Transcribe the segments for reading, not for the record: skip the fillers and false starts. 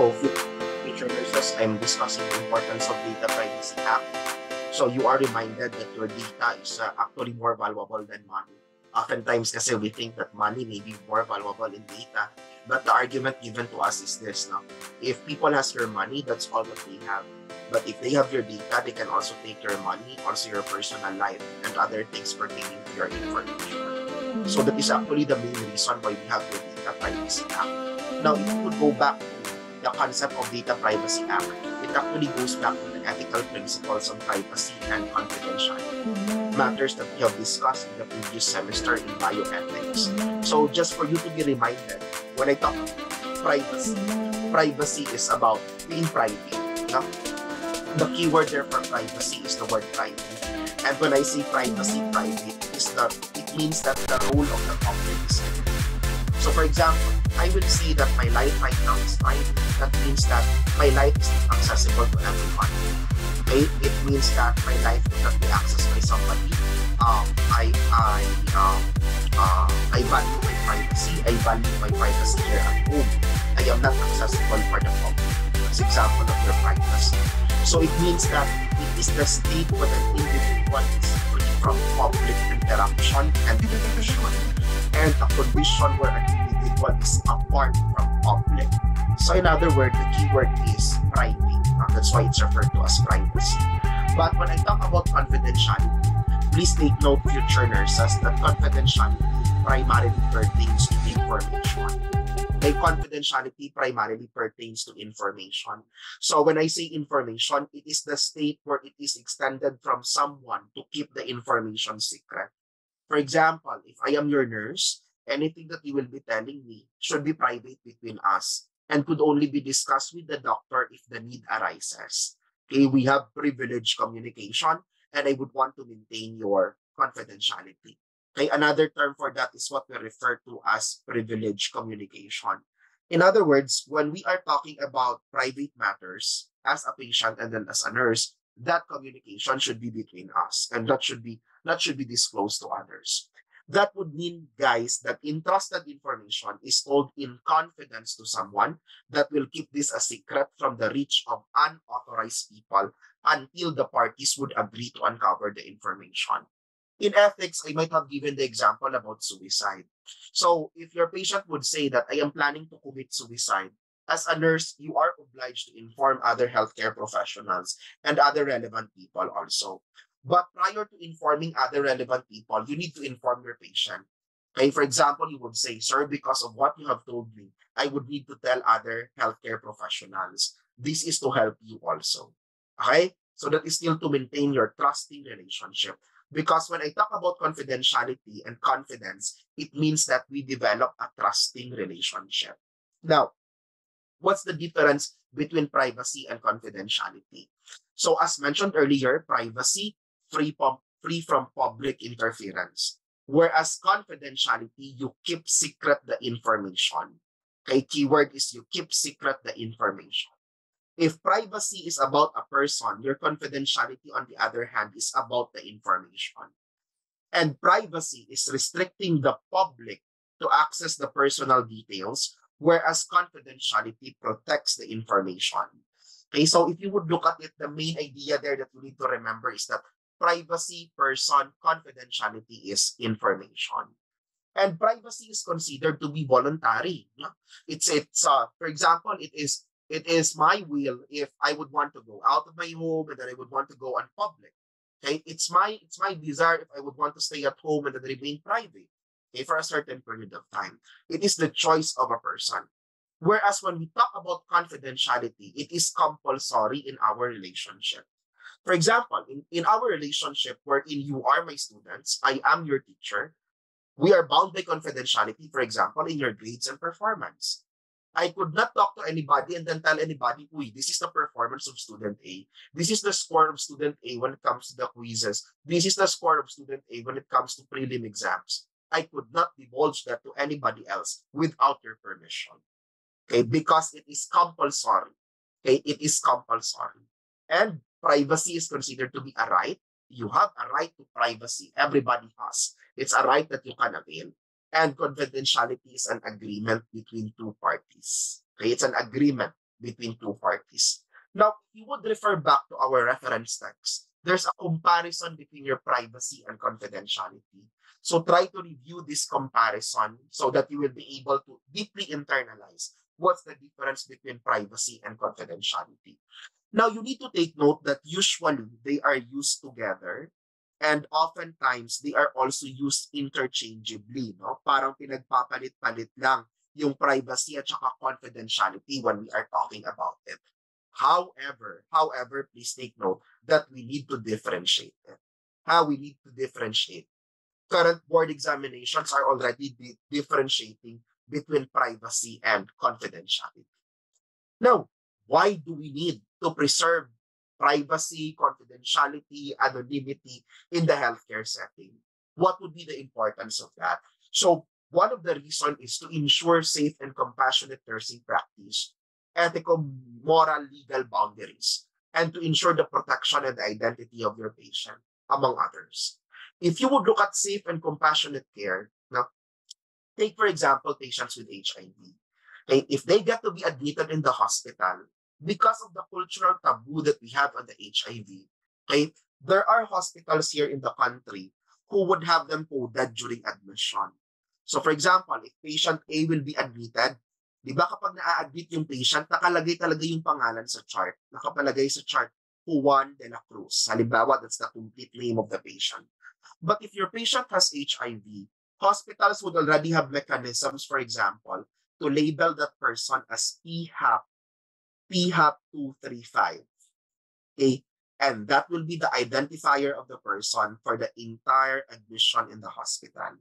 So, future nurses, I'm discussing the importance of Data Privacy Act. So, you are reminded that your data is actually more valuable than money. Oftentimes, kasi we think that money may be more valuable in data. But the argument given to us is this, no? If people has your money, that's all that they have. But if they have your data, they can also take your money, also your personal life, and other things pertaining to your information. So that is actually the main reason why we have the Data Privacy Act. Now, if you would go back to the concept of Data Privacy Act, it actually goes back to the ethical principles of privacy and confidentiality, matters that we have discussed in the previous semester in bioethics. So just for you to be reminded, when I talk about privacy, privacy is about being private. No? The keyword there for privacy is the word private. And when I say privacy, private, it means that the role of the public is. So for example, I will say that my life right now is private. That means that my life is not accessible to everyone. Okay? It means that my life cannot be accessed by somebody. I value my privacy. I value my privacy here at home. I am not accessible for the public. As example of your privacy. So it means that it is the state when an individual is free from public interaction and interaction, and a condition where an individual is apart from public. So in other words, the keyword is private. That's why it's referred to as privacy. But when I talk about confidentiality, please take note, future nurses, that confidentiality primarily pertains to information. My confidentiality primarily pertains to information. So when I say information, it is the state where it is extended from someone to keep the information secret. For example, if I am your nurse, anything that you will be telling me should be private between us and could only be discussed with the doctor if the need arises. Okay, we have privileged communication, and I would want to maintain your confidentiality. Okay, another term for that is what we refer to as privileged communication. In other words, when we are talking about private matters as a patient and then as a nurse, that communication should be between us, and that should be disclosed to others. That would mean, guys, that entrusted information is told in confidence to someone that will keep this a secret from the reach of unauthorized people until the parties would agree to uncover the information. In ethics, I might have given the example about suicide. So if your patient would say that I am planning to commit suicide, as a nurse, you are obliged to inform other healthcare professionals and other relevant people also. But prior to informing other relevant people, you need to inform your patient. Okay, for example, you would say, sir, because of what you have told me, I would need to tell other healthcare professionals. This is to help you also. Okay? So that is still to maintain your trusting relationship. Because when I talk about confidentiality and confidence, it means that we develop a trusting relationship. Now, what's the difference between privacy and confidentiality? So as mentioned earlier, privacy, free from public interference. Whereas confidentiality, you keep secret the information. Okay, keyword is you keep secret the information. If privacy is about a person, your confidentiality, on the other hand, is about the information. And privacy is restricting the public to access the personal details, whereas confidentiality protects the information. Okay, so if you would look at it, the main idea there that you need to remember is that privacy, person, confidentiality is information. And privacy is considered to be voluntary. No? It's for example, it is my will if I would want to go out of my home and then I would want to go on public. Okay, it's my desire if I would want to stay at home and then remain private. Okay, for a certain period of time. It is the choice of a person. Whereas when we talk about confidentiality, it is compulsory in our relationship. For example, in our relationship wherein you are my students, I am your teacher, we are bound by confidentiality, for example, in your grades and performance. I could not talk to anybody and then tell anybody, uy, this is the performance of student A. This is the score of student A when it comes to the quizzes. This is the score of student A when it comes to prelim exams. I could not divulge that to anybody else without your permission. Okay, because it is compulsory. Okay, it is compulsory. And privacy is considered to be a right. You have a right to privacy. Everybody has. It's a right that you can avail. And confidentiality is an agreement between two parties. Okay, it's an agreement between two parties. Now, if you would refer back to our reference text, there's a comparison between your privacy and confidentiality. So try to review this comparison so that you will be able to deeply internalize what's the difference between privacy and confidentiality. Now, you need to take note that usually they are used together and oftentimes they are also used interchangeably. No? Parang pinagpapalit-palit lang yung privacy at saka confidentiality when we are talking about it. However, please take note that we need to differentiate it. How we need to differentiate. Current board examinations are already differentiating between privacy and confidentiality. Now, why do we need to preserve privacy, confidentiality, anonymity in the healthcare setting? What would be the importance of that? So, one of the reasons is to ensure safe and compassionate nursing practice, ethical, moral, legal boundaries, and to ensure the protection and the identity of your patient, among others. If you would look at safe and compassionate care, now, take for example patients with HIV. Okay, if they get to be admitted in the hospital, because of the cultural taboo that we have on the HIV, okay, there are hospitals here in the country who would have them coded during admission. So for example, if patient A will be admitted, di ba kapag na-admit yung patient, nakalagay talaga yung pangalan sa chart. Nakapalagay sa chart, Juan de la Cruz. Halimbawa, that's the complete name of the patient. But if your patient has HIV, hospitals would already have mechanisms, for example, to label that person as PHAP 235. Okay? And that will be the identifier of the person for the entire admission in the hospital.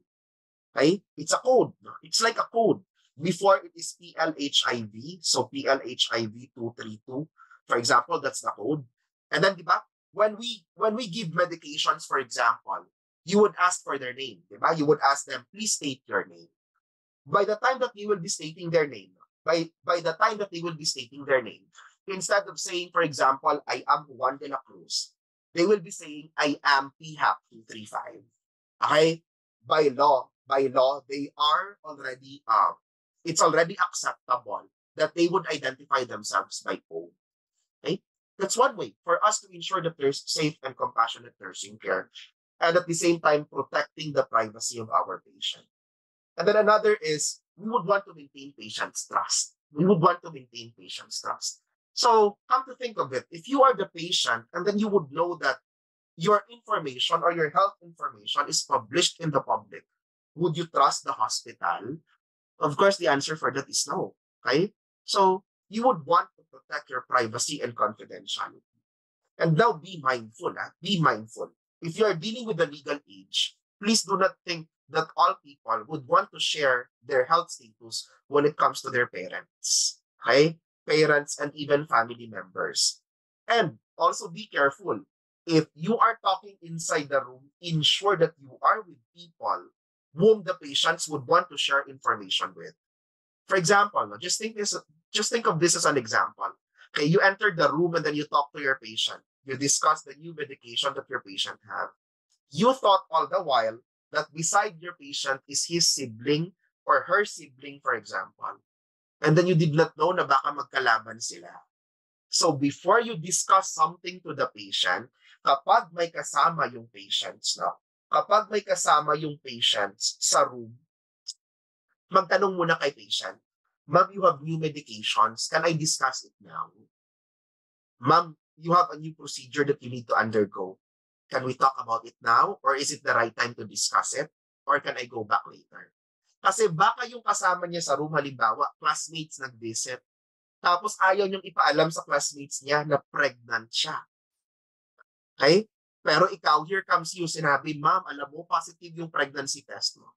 Okay? It's a code. It's like a code. Before it is PLHIV, so PLHIV 232, for example, that's the code. And then, di ba, when we give medications, for example, you would ask for their name, di ba? You would ask them, please state your name. By the time that you will be stating their name, instead of saying, for example, I am Juan de la Cruz, they will be saying, I am PHAP 235. Okay? By law, they are already, it's already acceptable that they would identify themselves by code. Okay? That's one way for us to ensure that there's safe and compassionate nursing care, and at the same time protecting the privacy of our patient. And then another is, we would want to maintain patient's trust. So come to think of it, if you are the patient and then you would know that your information or your health information is published in the public, would you trust the hospital? Of course, the answer for that is no. Okay? So you would want to protect your privacy and confidentiality. And now be mindful. Be mindful. If you are dealing with the legal age, please do not think that all people would want to share their health status when it comes to their parents. Okay? Parents and even family members. And also be careful. If you are talking inside the room, ensure that you are with people whom the patients would want to share information with. For example, just think of this as an example. Okay, you entered the room and then you talk to your patient. You discuss the new medication that your patient have. You thought all the while that beside your patient is his sibling or her sibling, for example. And then you did not know na baka magkalaban sila. So before you discuss something to the patient, kapag may kasama yung patients, sa room, magtanong muna kay patient, ma'am, you have new medications. Can I discuss it now? Ma'am, you have a new procedure that you need to undergo. Can we talk about it now? Or is it the right time to discuss it? Or can I go back later? Kasi baka yung kasama niya sa room, halimbawa, classmates nag-visit. Tapos ayaw niyang ipaalam sa classmates niya na pregnant siya. Okay? Pero ikaw, here comes you, sinabi, ma'am, alam mo, positive yung pregnancy test mo.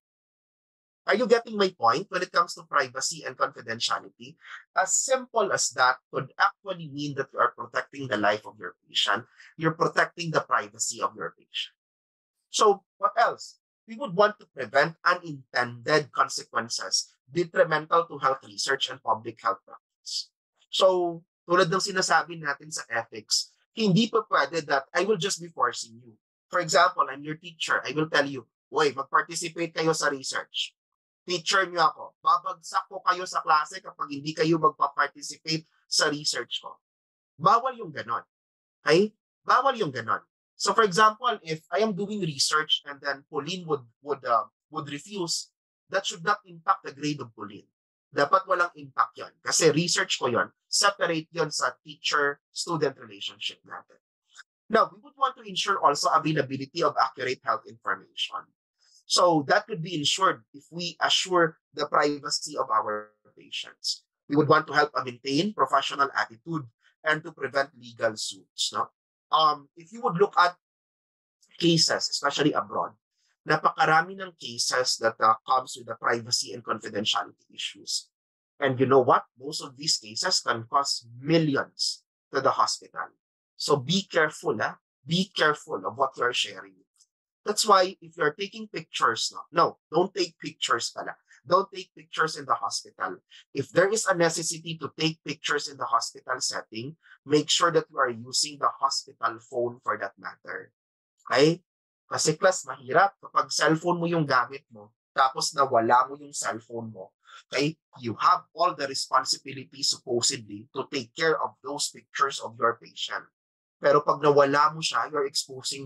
Are you getting my point when it comes to privacy and confidentiality? As simple as that could actually mean that you are protecting the life of your patient. You're protecting the privacy of your patient. So, what else? We would want to prevent unintended consequences detrimental to health research and public health practice. So, tulad ng sinasabi natin sa ethics, hindi pa pwede that I will just be forcing you. For example, I'm your teacher. I will tell you, "Uy, mag-participate kayo sa research. Teacher niyo ako. Babagsak ko kayo sa klase kapag hindi kayo magpa-participate sa research ko. Bawal yung ganon. Okay? Bawal yung ganon. So for example, if I am doing research and then Pauline would refuse, that should not impact the grade of Pauline. Dapat walang impact yon. Kasi research ko yon. Separate yon sa teacher-student relationship natin. Now, we would want to ensure also availability of accurate health information. So that could be ensured if we assure the privacy of our patients. We would want to help maintain professional attitude and to prevent legal suits. No? If you would look at cases, especially abroad, napakarami ng cases that comes with the privacy and confidentiality issues. And you know what? Most of these cases can cost millions to the hospital. So be careful, be careful of what you're sharing. That's why if you're taking pictures, no, don't take pictures pala. Don't take pictures in the hospital. If there is a necessity to take pictures in the hospital setting, make sure that you are using the hospital phone for that matter. Okay? Kasi class, mahirap kapag cellphone mo yung gamit mo, tapos nawala mo yung cellphone mo. Okay? You have all the responsibility supposedly to take care of those pictures of your patient. Pero pag nawala mo siya, you're exposing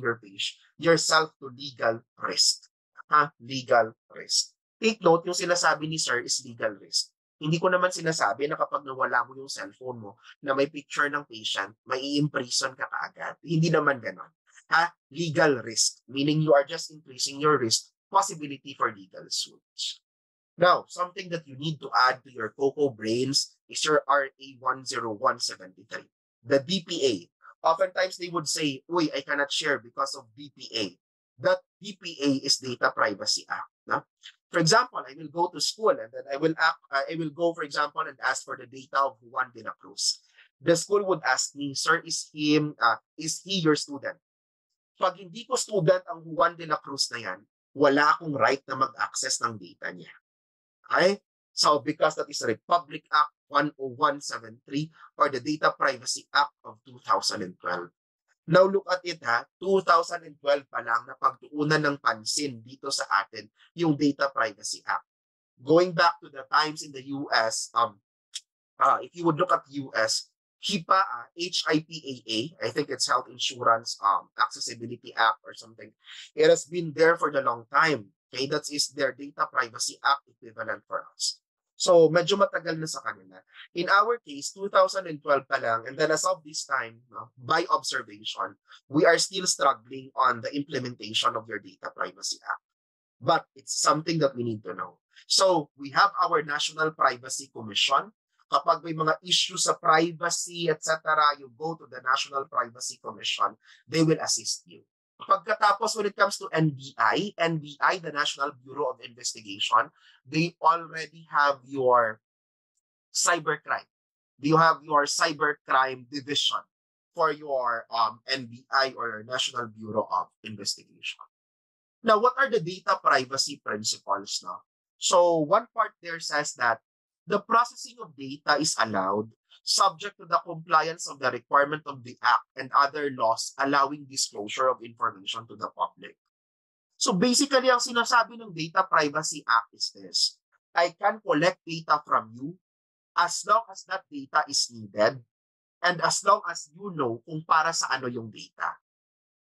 yourself to legal risk. Legal risk. Take note, yung sinasabi ni Sir is legal risk. Hindi ko naman sinasabi na kapag nawala mo yung cellphone mo na may picture ng patient, may i-imprison ka kaagad. Hindi naman ganon. Legal risk, meaning you are just increasing your risk, possibility for legal suits. Now, something that you need to add to your Coco Brains is your RA 10173, the DPA. Oftentimes they would say, uy, I cannot share because of DPA. That DPA is Data Privacy Act. No? For example, I will go to school and then I will go, for example, and ask for the data of Juan de la Cruz. The school would ask me, sir, is he your student? Pag hindi ko student ang Juan de la Cruz na yan, wala akong right na mag-access ng data niya. Okay? So, because that is Republic Act 10173 or the Data Privacy Act of 2012. Now, look at it 2012 pa lang na pagtuunan ng pansin dito sa atin yung Data Privacy Act. Going back to the times in the US, if you would look at US, HIPAA, HIPAA, I think it's Health Insurance Accessibility Act or something. It has been there for the long time. Okay, that is their Data Privacy Act equivalent for us. So, medyo matagal na sa kanila. In our case, 2012 pa lang, and then as of this time, by observation, we are still struggling on the implementation of your Data Privacy Act. But it's something that we need to know. So, we have our National Privacy Commission. Kapag may mga issues sa privacy, etc., you go to the National Privacy Commission, they will assist you. Pagkatapos, when it comes to NBI, the National Bureau of Investigation, they already have your cybercrime. You have your cybercrime division for your NBI or your National Bureau of Investigation. Now, what are the data privacy principles now? So, one part there says that the processing of data is allowed subject to the compliance of the requirement of the Act and other laws allowing disclosure of information to the public. So basically, ang sinasabi ng Data Privacy Act is this: I can collect data from you as long as that data is needed and as long as you know kung para sa ano yung data.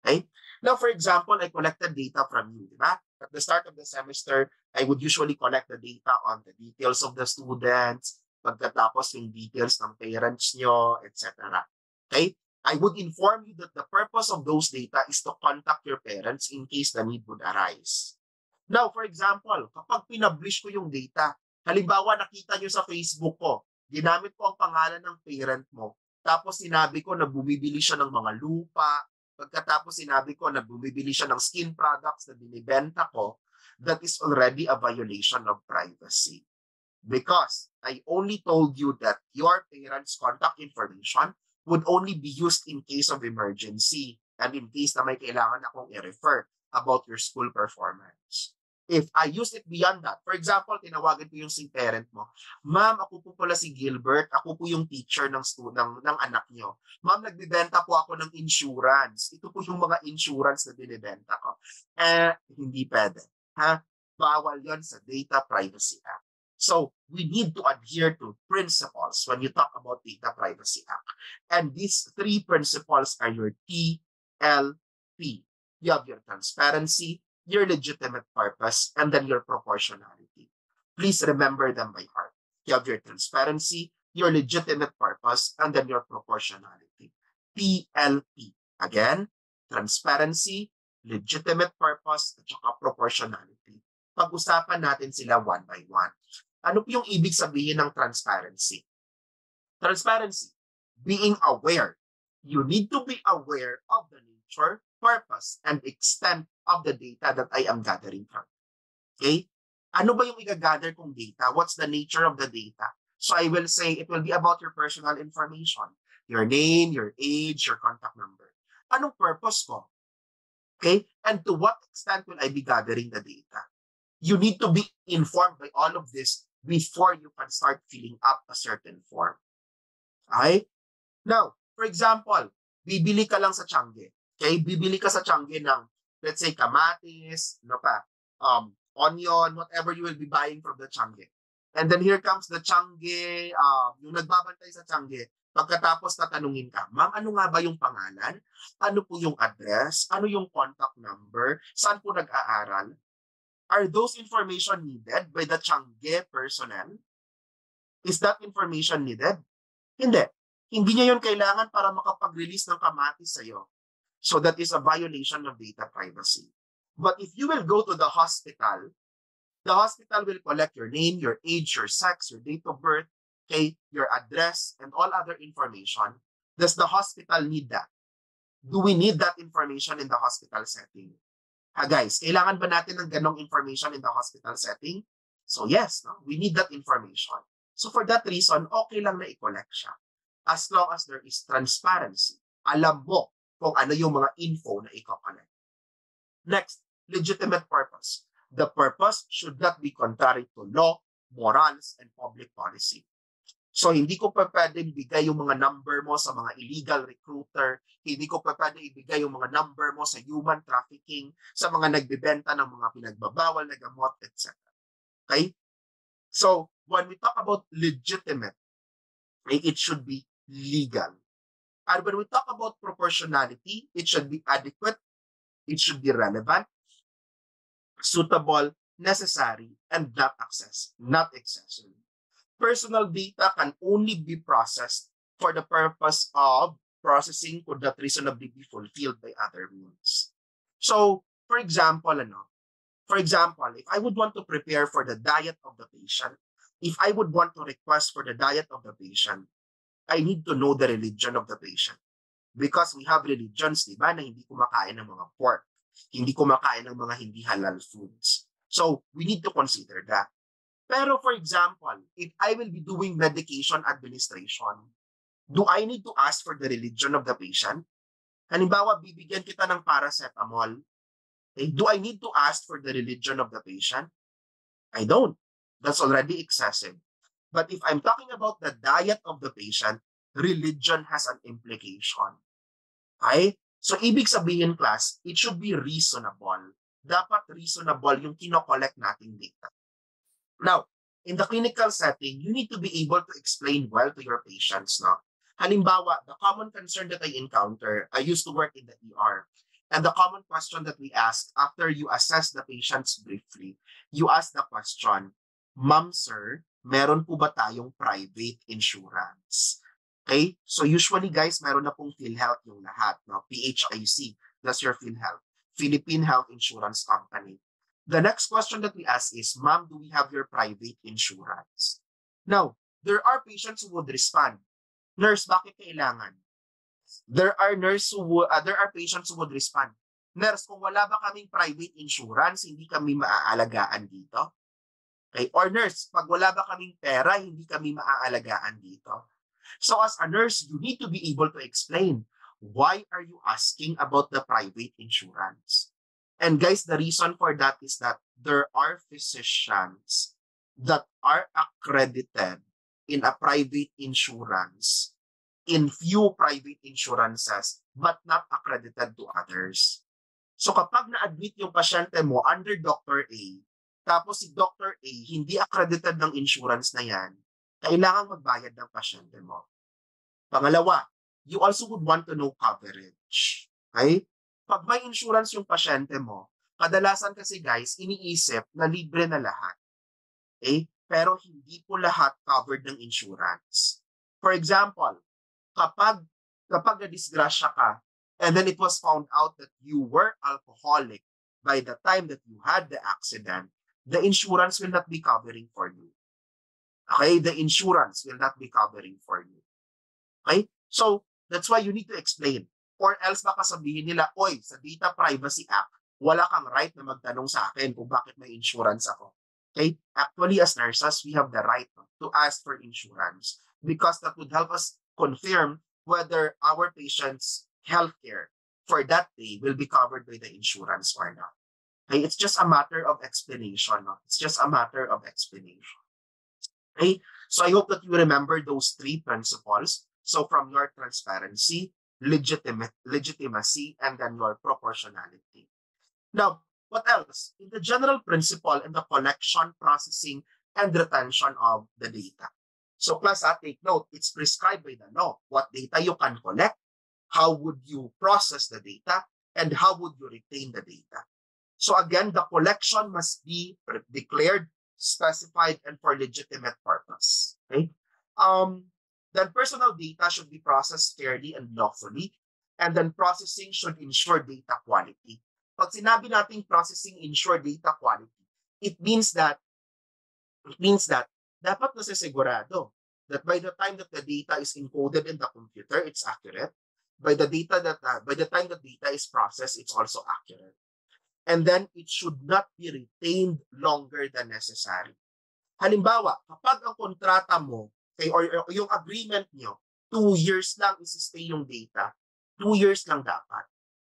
Okay? Now, for example, I collected data from you, di ba? At the start of the semester, I would usually collect the data on the details of the students, pagkatapos yung details ng parents nyo, etc. Okay? I would inform you that the purpose of those data is to contact your parents in case the need would arise. Now, for example, kapag pinablish ko yung data, halimbawa nakita nyo sa Facebook ko, ginamit ko ang pangalan ng parent mo, tapos sinabi ko na bumibili siya ng mga lupa, pagkatapos sinabi ko na bumibili siya ng skin products na binibenta ko, that is already a violation of privacy. Because I only told you that your parents' contact information would only be used in case of emergency and in case na may kailangan akong i-refer about your school performance. If I use it beyond that, for example, tinawagan ko yung si parent mo, ma'am, ako po pala si Gilbert, ako po yung teacher ng anak nyo. Ma'am, nagbibenta po ako ng insurance. Ito po yung mga insurance na binibenta ko. Hindi pwede. Bawal yon sa Data Privacy Act. So we need to adhere to principles when you talk about Data Privacy Act. And these three principles are your TLP. You have your transparency, your legitimate purpose, and then your proportionality. Please remember them by heart. You have your transparency, your legitimate purpose, and then your proportionality. TLP. Again, transparency, legitimate purpose, at saka proportionality. Pag-usapan natin sila one by one. Ano po yung ibig sabihin ng transparency? Transparency, being aware. You need to be aware of the nature, purpose, and extent of the data that I am gathering from. Okay? Ano ba yung i-gather kong data? What's the nature of the data? So I will say it will be about your personal information. Your name, your age, your contact number. Anong purpose ko? Okay? And to what extent will I be gathering the data? You need to be informed by all of this before you can start filling up a certain form. Okay? Now, for example, bibili ka lang sa Tiangge. Okay? Bibili ka sa Tiangge ng, let's say, kamatis, onion, whatever you will be buying from the Tiangge. And then here comes the Tiangge, yung nagbabantay sa Tiangge. Pagkatapos tatanungin ka, ma'am, ano nga ba yung pangalan? Ano po yung address? Ano yung contact number? Saan po nag-aaral? Are those information needed by the Tiangge personnel? Is that information needed? Hindi. Hindi niya yun kailangan para makapag-release ng kamatis sa'yo. So that is a violation of data privacy. But if you will go to the hospital will collect your name, your age, your sex, your date of birth, okay, your address, and all other information. Does the hospital need that? Do we need that information in the hospital setting? Guys, kailangan ba natin ng ganong information in the hospital setting? So yes, no? We need that information. So for that reason, okay lang na i-collect siya. As long as there is transparency. Alam mo kung ano yung mga info na i-collect. Next, legitimate purpose. The purpose should not be contrary to law, morals, and public policy. So hindi ko pa pwedeng bigay yung mga number mo sa mga illegal recruiter, hindi ko pa pwedeng ibigay yung mga number mo sa human trafficking, sa mga nagbebenta ng mga pinagbabawal na gamot, etc. Okay? So, when we talk about legitimate, it should be legal. And when we talk about proportionality, it should be adequate, it should be relevant, suitable, necessary, and not excessive. Personal data can only be processed for the purpose of processing could not reasonably be fulfilled by other means. So, for example, if I would want to prepare for the diet of the patient, if I would want to request for the diet of the patient, I need to know the religion of the patient. Because we have religions, di ba, na hindi kumakain ng mga pork, hindi kumakain ng mga hindi halal foods. So, we need to consider that. Pero for example, if I will be doing medication administration, do I need to ask for the religion of the patient? Halimbawa, bibigyan kita ng paracetamol. Okay? Do I need to ask for the religion of the patient? I don't. That's already excessive. But if I'm talking about the diet of the patient, religion has an implication. Okay? So, ibig sabihin, class, it should be reasonable. Dapat reasonable yung kinokollect nating data. Now, in the clinical setting, you need to be able to explain well to your patients. No? Halimbawa, the common concern that I encounter, I used to work in the ER, and the common question that we ask after you assess the patients briefly, you ask the question, Ma'am, sir, meron po ba tayong private insurance? Okay? So usually, guys, meron na pong PhilHealth yung lahat. No? PHIC, that's your PhilHealth. Philippine Health Insurance Company. The next question that we ask is, Ma'am, do we have your private insurance? Now, there are patients who would respond, Nurse, bakit kailangan? There are patients who would respond, Nurse, kung wala ba kaming private insurance, hindi kami maaalagaan dito? Okay? Or nurse, pag wala ba kaming pera, hindi kami maaalagaan dito? So as a nurse, you need to be able to explain, why are you asking about the private insurance? And guys, the reason for that is that there are physicians that are accredited in a private insurance, in few private insurances, but not accredited to others. So kapag na-admit yung pasyente mo under Dr. A, tapos si Dr. A, hindi accredited ng insurance na yan, kailangan magbayad ng pasyente mo. Pangalawa, you also would want to know coverage. Okay? Pag may insurance yung pasyente mo, kadalasan kasi guys, iniisip na libre na lahat. Okay? Pero hindi po lahat covered ng insurance. For example, kapag na-disgrasya ka, and then it was found out that you were alcoholic by the time that you had the accident, the insurance will not be covering for you. Okay? The insurance will not be covering for you. Okay? So, that's why you need to explain. Or else baka sabihin nila, oy, sa Data Privacy Act, wala kang right na magtanong sa akin kung bakit may insurance ako. Okay? Actually, as nurses, we have the right to ask for insurance because that would help us confirm whether our patient's healthcare for that day will be covered by the insurance or not. Okay? It's just a matter of explanation. No? It's just a matter of explanation. Okay? So I hope that you remember those three principles. So from your transparency, legitimacy, and then your proportionality. Now, what else? In the general principle in the collection, processing, and retention of the data. So class, take note, it's prescribed by the law what data you can collect, how would you process the data, and how would you retain the data. So again, the collection must be declared, specified, and for legitimate purpose. Okay? Then personal data should be processed fairly and lawfully, and then processing should ensure data quality. Pag sinabi nating processing ensure data quality, it means that dapat nasisigurado that by the time that the data is encoded in the computer, it's accurate. By the time the data is processed, it's also accurate. And then it should not be retained longer than necessary. Halimbawa, kapag ang kontrata mo or yung agreement nyo, 2 years lang isi-stay yung data, 2 years lang dapat.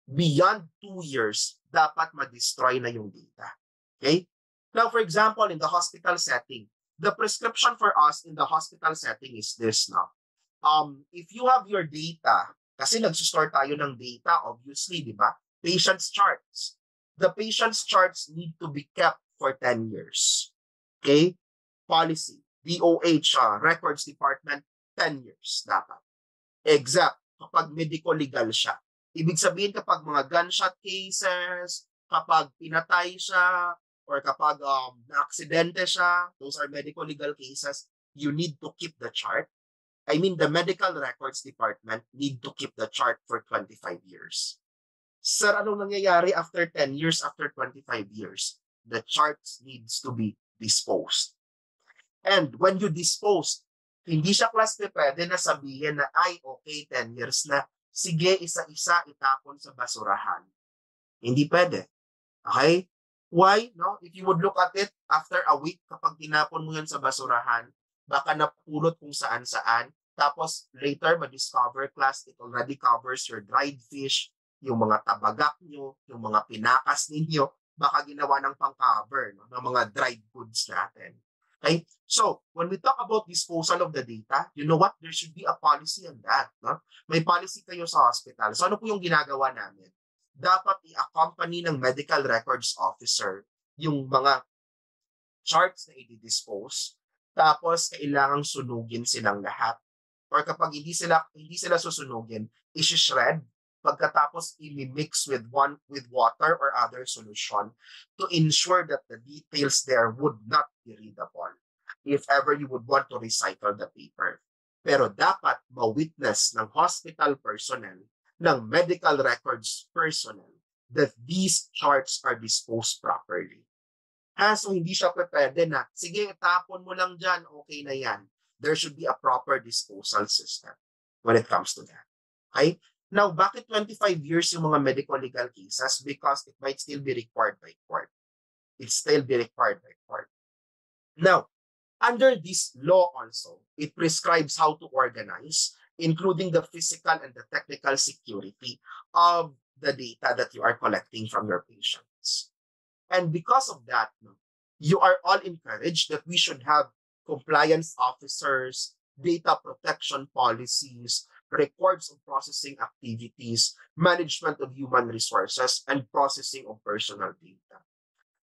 Beyond 2 years, dapat ma-destroy na yung data. Okay? Now, for example, in the hospital setting, the prescription for us in the hospital setting is this now. If you have your data, kasi nagsustor tayo ng data, obviously, di ba? Patient's charts. The patient's charts need to be kept for 10 years. Okay? Policy. DOH, Records Department, 10 years dapat. Except kapag medico-legal siya. Ibig sabihin kapag mga gunshot cases, kapag pinatay siya, or kapag na-aksidente siya, those are medico-legal cases, you need to keep the chart. I mean, the Medical Records Department need to keep the chart for 25 years. Sir, anong nangyayari after 10 years, after 25 years? The charts needs to be disposed. And when you dispose, hindi siya class pwede na sabihin na, ay, okay, 10 years na, sige, isa-isa itapon sa basurahan. Hindi pwede. Okay? Why? No? If you would look at it, after a week, kapag tinapon mo yan sa basurahan, baka napulot kung saan-saan, tapos later, ma-discover class, it already covers your dried fish, yung mga tabagak nyo, yung mga pinakas ninyo, baka ginawa ng pang-cover, no? Ng mga dried goods natin. Okay? So, when we talk about disposal of the data, you know what? There should be a policy on that. No? May policy kayo sa hospital. So, ano po yung ginagawa namin? Dapat i-accompany ng medical records officer yung mga charts na i-dispose. Tapos, kailangang sunugin silang lahat. Or kapag hindi sila susunugin, isi-shred. Pagkatapos, i-mix with water or other solution to ensure that the details there would not be readable if ever you would want to recycle the paper. Pero dapat ma-witness ng hospital personnel, ng medical records personnel, that these charts are disposed properly. So hindi siya pwede na, sige, tapon mo lang dyan, okay na yan. There should be a proper disposal system when it comes to that. Okay? Now, bakit 25 years yung mga medical legal cases? Because it might still be required by court. It's still be required by court. Now, under this law also, it prescribes how to organize, including the physical and the technical security of the data that you are collecting from your patients. And because of that, you are all encouraged that we should have compliance officers, data protection policies, records of processing activities, management of human resources, and processing of personal data.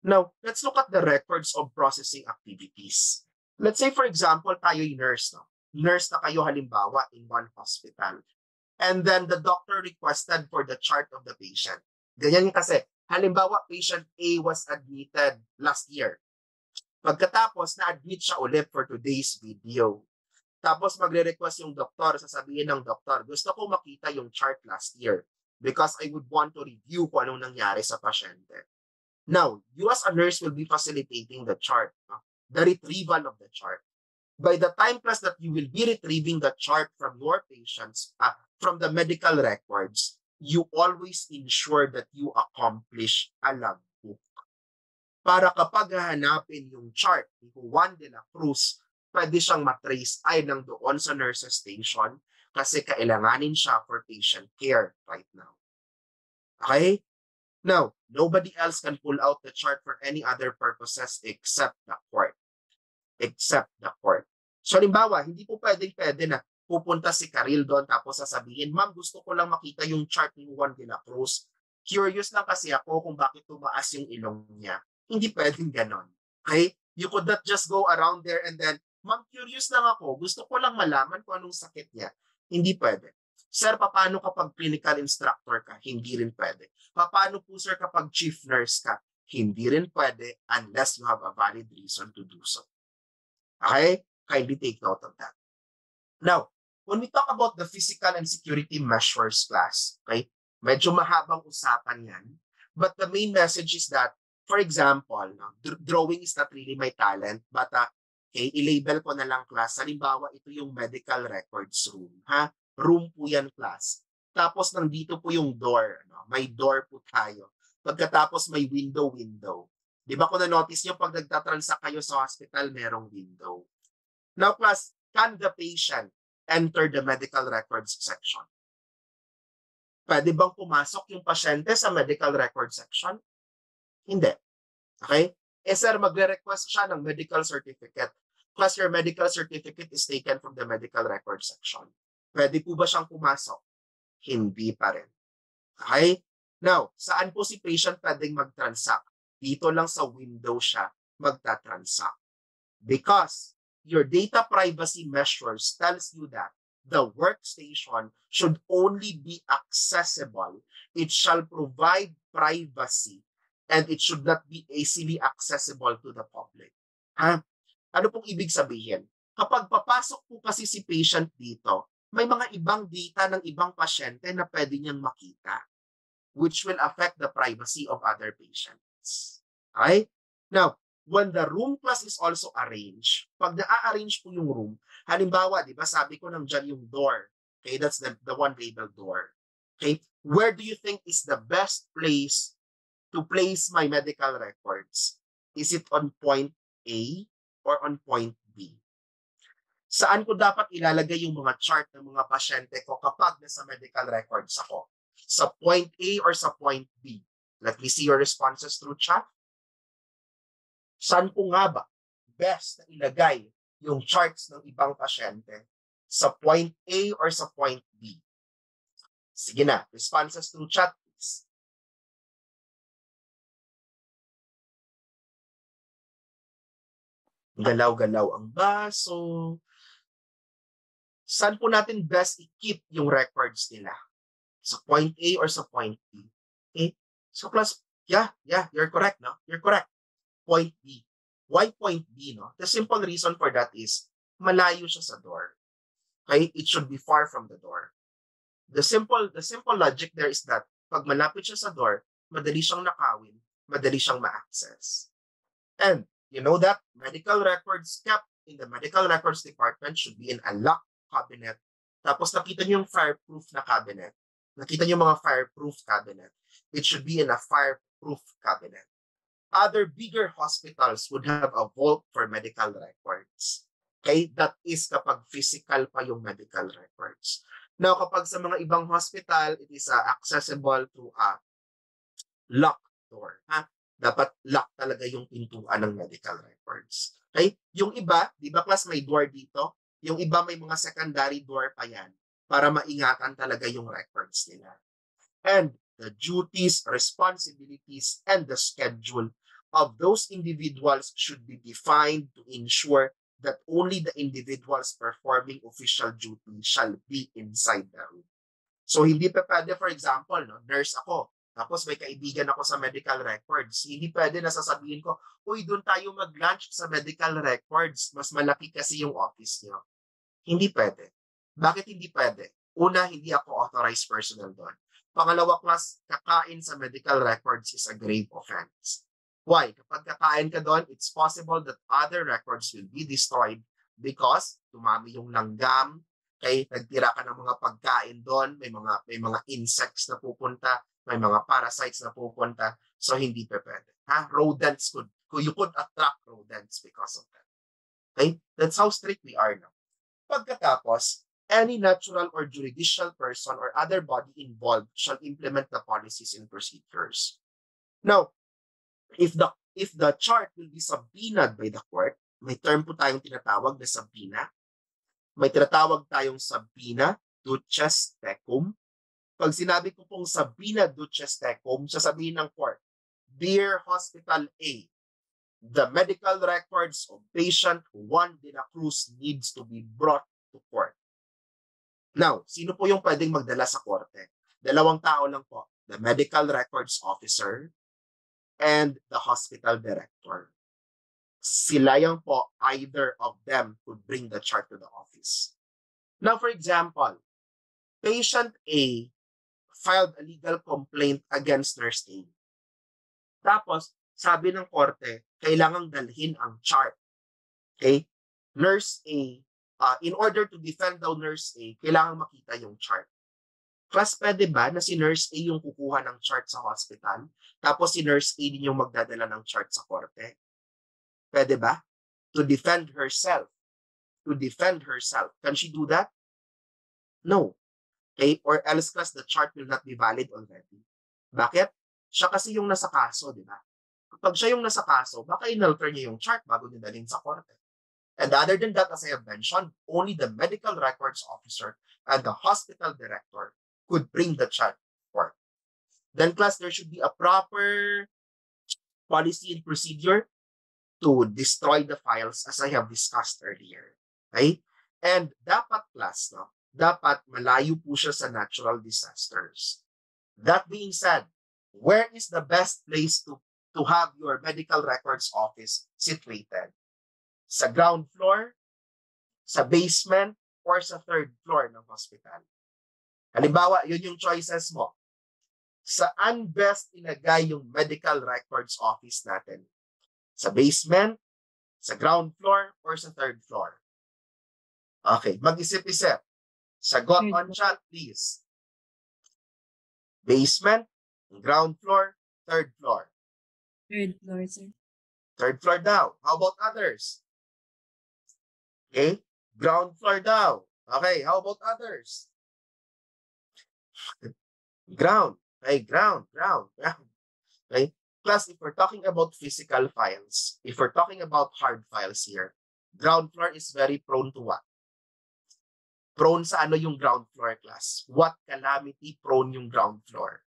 Now, let's look at the records of processing activities. Let's say, for example, tayo'y nurse, no? Nurse na kayo halimbawa in one hospital. And then the doctor requested for the chart of the patient. Ganyan kasi, halimbawa, patient A was admitted last year. Pagkatapos, na-admit siya ulit for today's video. Tapos magre-request yung doktor, sasabihin ng doktor, gusto ko makita yung chart last year because I would want to review kung anong nangyari sa pasyente. Now, you as a nurse will be facilitating the chart, the retrieval of the chart. By the time plus that you will be retrieving the chart from your patients, from the medical records, you always ensure that you accomplish a logbook. Para kapag hahanapin yung chart ni Juan de la Cruz, pwede siyang matrace ay nang doon sa nurse's station kasi kailanganin siya for patient care right now. Okay? Now, nobody else can pull out the chart for any other purposes except the court. Except the court. So, halimbawa, hindi po pwede na pupunta si Karil doon tapos sasabihin, ma'am, gusto ko lang makita yung chart ni Juan de la Cruz. Curious lang kasi ako kung bakit tumaas yung ilong niya. Hindi pwedeng ganon. Okay? You could not just go around there and then, ma'am, curious lang ako. Gusto ko lang malaman kung anong sakit niya. Hindi pwede. Sir, paano kapag clinical instructor ka? Hindi rin pwede. Paano po, sir, kapag chief nurse ka? Hindi rin pwede unless you have a valid reason to do so. Okay? Kindly take note of that. Now, when we talk about the physical and security measures class, okay, medyo mahabang usapan yan. But the main message is that, for example, drawing is not really my talent, but okay, i-label ko na lang class. Halimbawa, ito yung medical records room. Ha? Room po yan, class. Tapos nandito po yung door. No? May door po tayo. Pagkatapos may window. Di ba kung na-notice nyo, pag nagtatransact kayo sa hospital, merong window. Now, class, can the patient enter the medical records section? Pwede bang pumasok yung pasyente sa medical records section? Hindi. Okay? Sir, magre-request siya ng medical certificate. Plus, your medical certificate is taken from the medical records section. Pwede po ba siyang pumasok? Hindi pa rin. Okay? Now, saan po si patient pwedeng mag-transact? Dito lang sa window siya magta-transact. Because your data privacy measures tells you that the workstation should only be accessible. It shall provide privacy and it should not be easily accessible to the public. Ha? Ano pong ibig sabihin? Kapag papasok po kasi si patient dito, may mga ibang data ng ibang pasyente na pwede niyang makita, which will affect the privacy of other patients. Okay? Now, when the room class is also arranged, pag na-arrange po yung room, halimbawa, di ba sabi ko nandiyan yung door. Okay, that's the one labeled door. Okay, where do you think is the best place to place my medical records? Is it on point A or on point B? Saan ko dapat ilalagay yung mga chart ng mga pasyente ko kapag nasa medical records ako? Sa point A or sa point B? Let me see your responses through chat. Saan po nga ba best na ilagay yung charts ng ibang pasyente? Sa point A or sa point B? Sige na, responses through chat, please. Galaw-galaw ang baso. Saan po natin best i-keep yung records nila? Sa point A or sa point B? Okay? So class, yeah, you're correct, no? You're correct. Point B. Why point B, no? The simple reason for that is malayo siya sa door. Okay? It should be far from the door. The simple logic there is that pag malapit siya sa door, madali siyang nakawin, madali siyang ma-access. And you know that medical records kept in the medical records department should be in a locked cabinet. Tapos nakita niyo yung fireproof na cabinet. Nakita niyo mga fireproof cabinet. It should be in a fireproof cabinet. Other bigger hospitals would have a vault for medical records. Okay? That is kapag physical pa yung medical records. Now, kapag sa mga ibang hospital, it is accessible through a locked door. Ha? Dapat lock talaga yung pintuan ng medical records. Okay? Yung iba, di ba class may door dito? Yung iba may mga secondary door pa yan para maingatan talaga yung records nila. And the duties, responsibilities, and the schedule of those individuals should be defined to ensure that only the individuals performing official duty shall be inside the room. So hindi pa pwede, for example, no, nurse ako, tapos may kaibigan ako sa medical records. Hindi pwede na sasabihin ko, uy, doon tayo mag-lunch sa medical records. Mas malaki kasi yung office niyo. Hindi pwede. Bakit hindi pwede? Una, hindi ako authorized personnel doon. Pangalawa, class, kakain sa medical records is a grave offense. Why? Kapag kakain ka doon, it's possible that other records will be destroyed because tumami yung langgam, kay nagtira ka ng mga pagkain doon, may mga insects na pupunta, may mga parasites na pupunta, so hindi pa pwede. Rodents you could attract rodents because of that. Okay? That's how strict we are now. Pagkatapos, any natural or judicial person or other body involved shall implement the policies and procedures. Now, if the chart will be subpoenaed by the court, may term po tayong tinatawag na subpoena. May tinatawag tayong subpoena duces tecum. Pag sinabi ko pong subpoena duces tecum, sasabihin ng court, Dear Hospital A, the medical records of patient Juan de la Cruz needs to be brought to court. Now, sino po yung pwedeng magdala sa korte? Dalawang tao lang po, the medical records officer and the hospital director. Sila yung po, either of them could bring the chart to the office. Now, for example, patient A filed a legal complaint against nurse A. Tapos, sabi ng korte, kailangang dalhin ang chart. Okay? Nurse A, in order to defend daw nurse A, kailangang makita yung chart. Class, pwede ba na si nurse A yung kukuha ng chart sa hospital, tapos si nurse A din yung magdadala ng chart sa korte? Pwede ba? To defend herself. To defend herself. Can she do that? No. Okay? Or else, class, the chart will not be valid already. Bakit? Siya kasi yung nasa kaso, di ba? Kapag siya yung nasa kaso, baka inalter niya yung chart bago niya dalhin sa korte. And other than that, as I have mentioned, only the medical records officer and the hospital director could bring the chart forth. Then, class, there should be a proper policy and procedure to destroy the files as I have discussed earlier. Okay? And dapat, class, no? Dapat malayo po siya sa natural disasters. That being said, where is the best place to have your medical records office situated? Sa ground floor, sa basement, or sa third floor ng hospital? Halimbawa, yun yung choices mo. Saan best ilagay yung medical records office natin? Sa basement, sa ground floor, or sa third floor? Okay, mag-isip-isip. Sagot on chat, please. Basement, ground floor, third floor. Third floor, sir. Third floor daw. How about others? Okay, ground floor daw. Okay, how about others? Ground. Okay, ground. Okay, plus if we're talking about physical files, if we're talking about hard files here, ground floor is very prone to what? Prone sa ano yung ground floor, class? What calamity prone yung ground floor?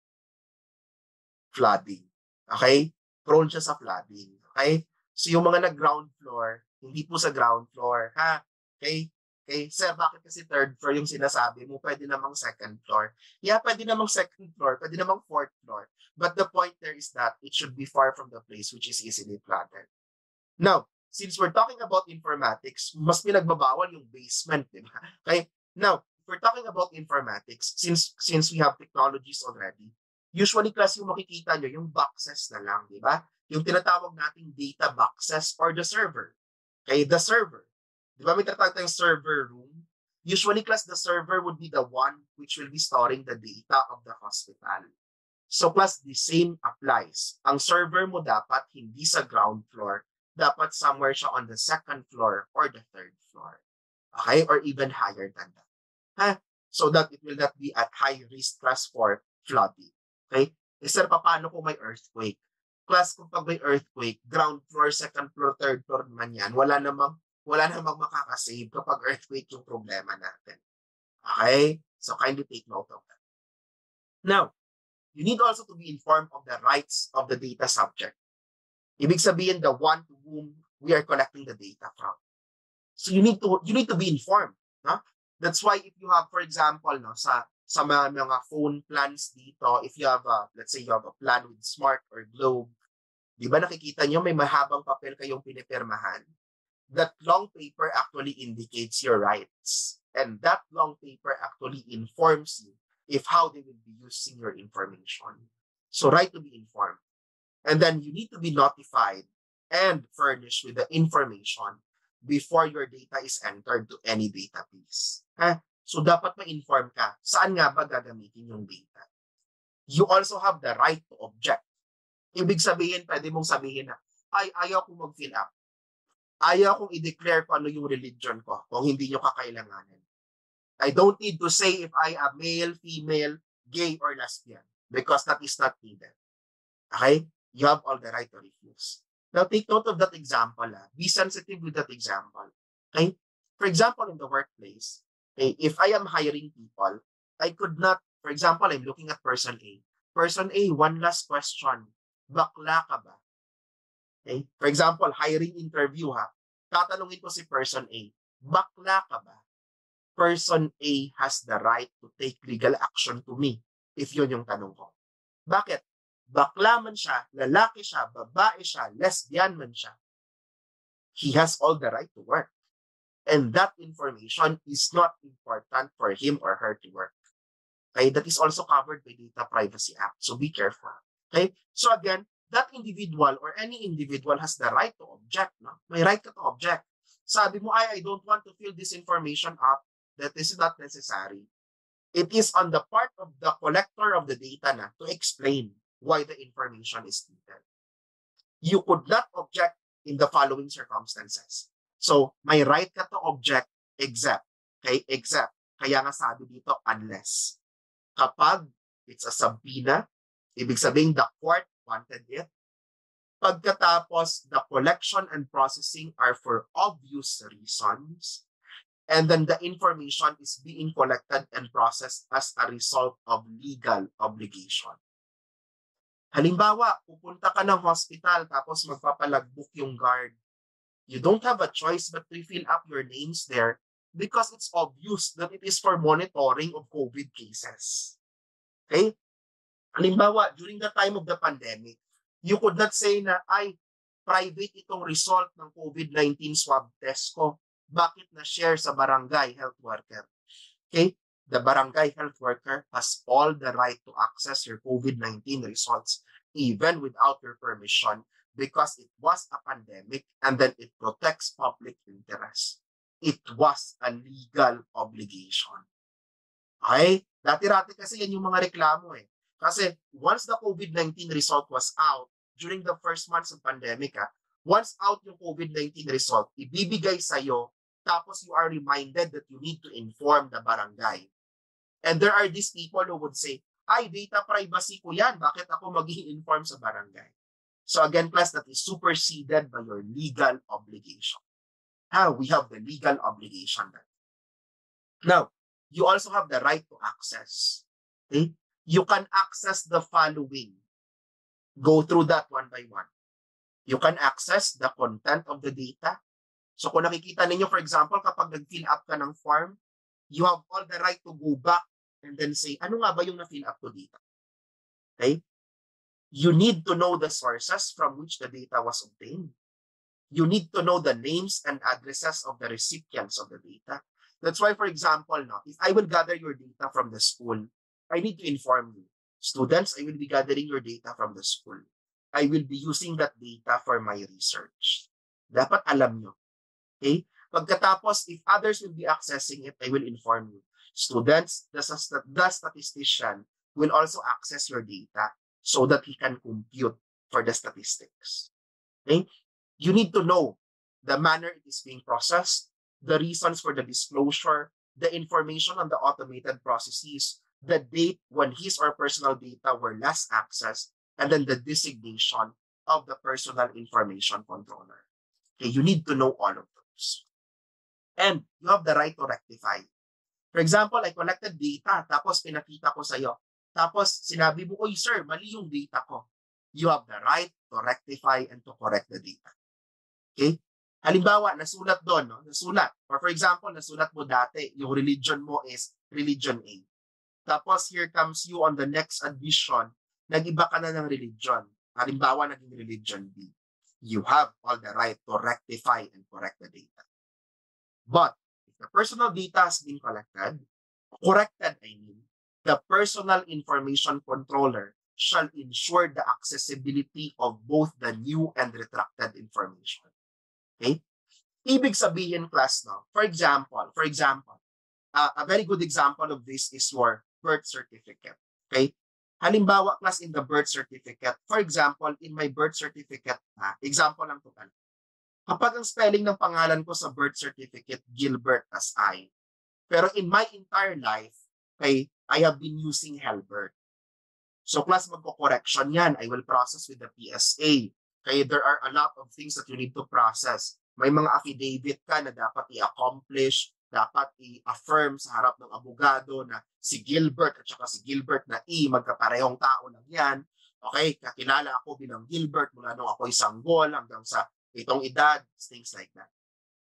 Flooding. Okay? Prone siya sa flooding. Okay? So yung mga nag-ground floor, hindi po sa ground floor. Ha? Okay? Okay? Sir, bakit kasi third floor yung sinasabi mo? Pwede namang second floor. Yeah, pwede namang second floor. Pwede namang fourth floor. But the point there is that it should be far from the place which is easily flooded. Now, since we're talking about informatics, mas pinagbabawal yung basement, di ba? Okay? Now, if we're talking about informatics, since we have technologies already, usually, class, yung makikita nyo, yung boxes na lang, di ba? Yung tinatawag nating data boxes or the server. Okay, the server. Di ba may tinatawag tayong server room? Usually, class, the server would be the one which will be storing the data of the hospital. So, class, the same applies. Ang server mo dapat hindi sa ground floor. Dapat somewhere siya on the second floor or the third floor. Okay? Or even higher than that. Huh? So that it will not be at high risk, class, for flooding. Okay? Eh, sir, paano kung may earthquake? Class, kung pag may earthquake, ground floor, second floor, third floor naman yan, wala namang makakasave kapag earthquake yung problema natin. Okay? So kindly take note of that. Now, you need also to be informed of the rights of the data subject. Ibig sabihin, the one to whom we are collecting the data from. So you need to be informed. No? That's why if you have, for example, no, sa mga phone plans dito, if you have let's say you have a plan with Smart or Globe, di ba nakikita nyo may mahabang papel kayong pinipirmahan? That long paper actually indicates your rights. And that long paper actually informs you if how they will be using your information. So right to be informed. And then you need to be notified and furnished with the information before your data is entered to any database. So dapat ma-inform ka, saan nga ba gagamitin yung data? You also have the right to object. Ibig sabihin, pwede mong sabihin na, ayaw kong mag-fill up. Ayaw kong i-declare kung ano yung religion ko kung hindi nyo kakailanganin. I don't need to say if I am male, female, gay, or lesbian because that is not needed. Okay? You have all the right to refuse. Now, take note of that example. Be sensitive with that example. Okay? For example, in the workplace, okay, if I am hiring people, I could not, for example, I'm looking at person A. Person A, one last question. Bakla ka ba? Okay? For example, hiring interview tatanungin ko si person A, bakla ka ba? Person A has the right to take legal action to me if yun yung tanong ko. Bakit? Bakla man siya, lalaki siya, babae siya, lesbian man siya. He has all the right to work. And that information is not important for him or her to work. Okay? That is also covered by Data Privacy Act. So be careful. Okay? So again, that individual or any individual has the right to object. No? May right ka to object. Sabi mo, I don't want to fill this information up, that this is not necessary. It is on the part of the collector of the data to explain why the information is needed. You could not object in the following circumstances. So, may right ka to object except. Okay? Except. Kaya nga sabi dito, unless. Kapag it's a subpoena, ibig sabihin the court wanted it. Pagkatapos, the collection and processing are for obvious reasons. And then the information is being collected and processed as a result of legal obligation. Halimbawa, pupunta ka ng hospital tapos magpapalagbok yung guard. You don't have a choice but to fill up your names there because it's obvious that it is for monitoring of COVID cases. Okay? Halimbawa, during the time of the pandemic, you could not say na, private itong result ng COVID-19 swab test ko. Bakit na-share sa barangay health worker? Okay? The barangay health worker has all the right to access your COVID-19 results even without your permission because it was a pandemic and then it protects public interest. It was a legal obligation. Okay? Dati-rati kasi yan yung mga reklamo eh. Kasi once the COVID-19 result was out during the first months of pandemic, once out yung COVID-19 result, ibibigay sa'yo, tapos you are reminded that you need to inform the barangay. And there are these people who would say, data privacy ko yan, bakit ako mag-i-inform sa barangay? So again, class, that is superseded by your legal obligation. We have the legal obligation. Now, you also have the right to access. Okay? You can access the following. Go through that one by one. You can access the content of the data. So kung nakikita ninyo, for example, kapag nag-fill up ka ng form, you have all the right to go back and then say, ano nga ba yung na-fill up ko dito? Okay? You need to know the sources from which the data was obtained. You need to know the names and addresses of the recipients of the data. That's why, for example, if I will gather your data from the school, I need to inform you. Students, I will be gathering your data from the school. I will be using that data for my research. Dapat alam nyo. Okay? Pagkatapos, if others will be accessing it, I will inform you. Students, the statistician will also access your data so that he can compute for the statistics. Okay? You need to know the manner it is being processed, the reasons for the disclosure, the information on the automated processes, the date when his or personal data were last accessed, and then the designation of the personal information controller. Okay, you need to know all of those. And you have the right to rectify. For example, I collected data, tapos pinakita ko sa'yo. Tapos sinabi mo, oy sir, mali yung data ko. you have the right to rectify and to correct the data. Okay? Halimbawa, nasulat doon, no? Nasulat. Or for example, nasulat mo dati, yung religion mo is religion A. Tapos here comes you on the next addition, nag-iba ka na ng religion. Halimbawa, naging religion B. You have all the right to rectify and correct the data. But if the personal data has been corrected, the personal information controller shall ensure the accessibility of both the new and retracted information. Okay? Ibig sabihin, class, no? For example, a very good example of this is your birth certificate. Okay? Halimbawa, class, in the birth certificate, for example, in my birth certificate, example lang to pala. Kapag ang spelling ng pangalan ko sa birth certificate, Gilbert as I. Pero in my entire life, okay, I have been using Helbert. So class, magko-correction yan. I will process with the PSA. Okay, there are a lot of things that you need to process. May mga affidavit ka na dapat i-accomplish, dapat i-affirm sa harap ng abogado na si Gilbert at saka si Gilbert na magkaparehong tao lang yan. Okay, kakilala ako bilang Gilbert mula nung ako'y sanggol hanggang sa itong edad, things like that.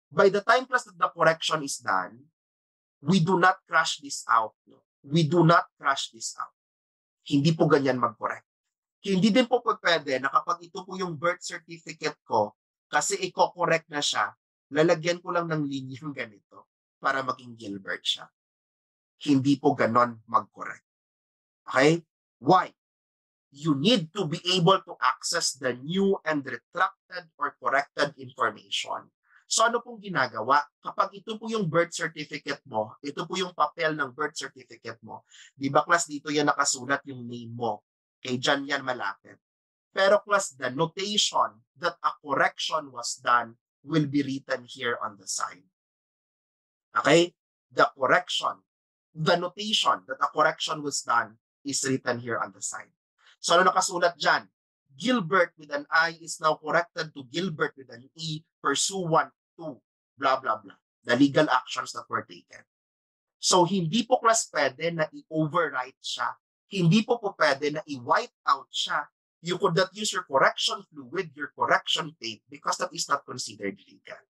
By the time class that the correction is done, we do not crash this out. No? We do not crash this out. Hindi po ganyan mag-correct. Hindi din po pwede na kapag ito po yung birth certificate ko, kasi i-correct na siya, lalagyan ko lang ng linyang ganito para maging Gilbert siya. Hindi po ganon mag-correct. Okay? Why? You need to be able to access the new and retracted or corrected information. So ano pong ginagawa? Kapag ito po yung birth certificate mo, ito po yung papel ng birth certificate mo, di ba class dito yan nakasulat yung name mo? Okay, dyan yan malapit. Pero class, the notation that a correction was done will be written here on the side. Okay? The notation that a correction was done is written here on the side. So ano nakasulat dyan? Gilbert with an I is now corrected to Gilbert with an E pursuant to blah, blah, blah. The legal actions that were taken. So hindi po class pwede na i-overwrite siya. Hindi po pwede na i-wipe out siya. You could not use your correction fluid, your correction tape, because that is not considered legal.